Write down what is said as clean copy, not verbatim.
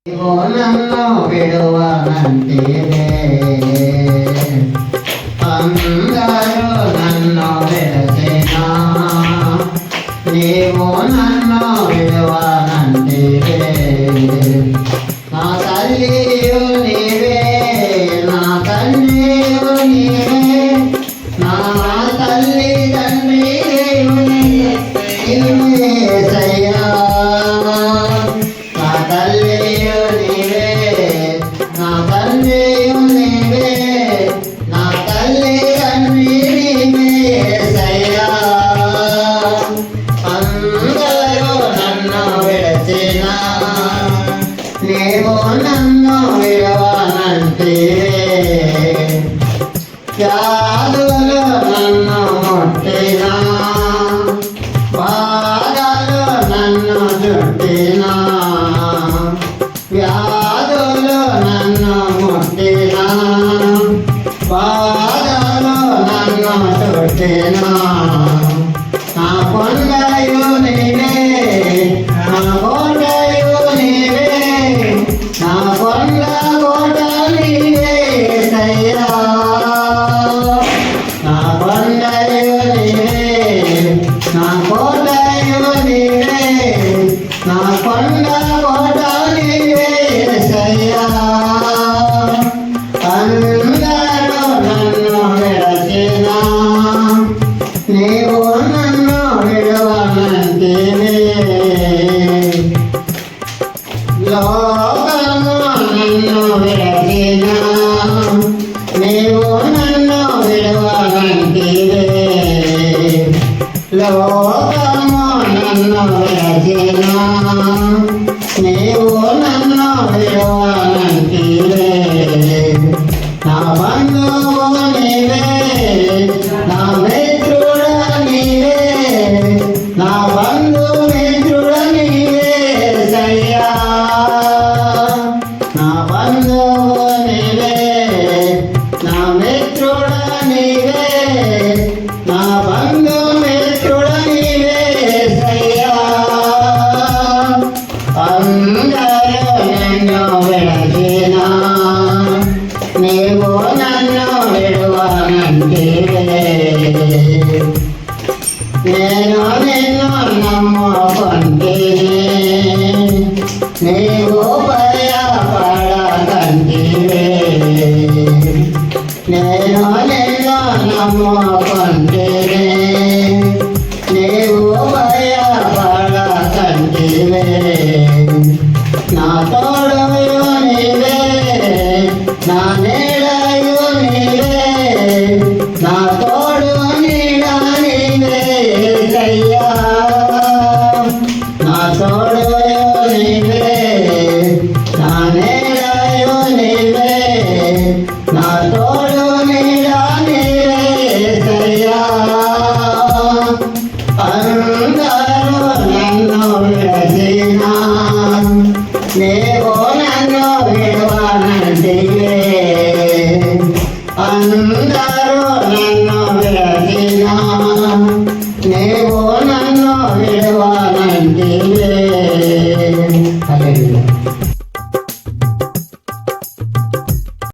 నన్ను విడువనంటివే అందరూ నన్ను విడచినా నీవు నన్ను విడువనంటివే నా తల్లియు నీవే నా తండ్రియు నీవే నా తల్లి తండ్రి సయ్యా నా తల్లియు నీవే నా తండ్రియు నీవే నా తల్లి తండ్రి నీవే సయ్యా అందరూ నన్ను విడచినా నీవు నన్ను విడవనంటివే వ్యాధులు నన్ను ముట్టినా బాధలు నన్ను చుట్టినా వ్యాధులు నన్ను ముట్టినా బాధలు నన్ను చుట్టినా నా కొండయు నీవే నా కొండయు నీవే నా కొండ కోట నీవే సయ్యా నా కొండయు నీవే నా కోటయు నీవే నా కొండ కోట నీవే సయ్యా అందరూ నన్ను విడచినా నీవు నన్ను విడవనంటివే లోకము నన్ను విడచినా నీవు నన్ను విడవనంటివే లోకము నన్ను విడచినా నీవు నన్ను విడవనంటివే నా బంధువు నీవే నా మిత్రుడ నీవే నా బంధు మిత్రుడ నీవే సయ్యా నా బంధువు నీవే నా మిత్రుడ నీవే నా బంధు మిత్రుడ నీవే సయ్యా అందరూ నన్ను విడచినా నీవు నన్ను విడువనంటివే నేను నిన్ను నమ్ముకుంటిని నీవు భయపడకంటివే నేను నిన్ను నమ్ముకుంటిని నీవు భయపడకంటివే నా తోడు నీవే నా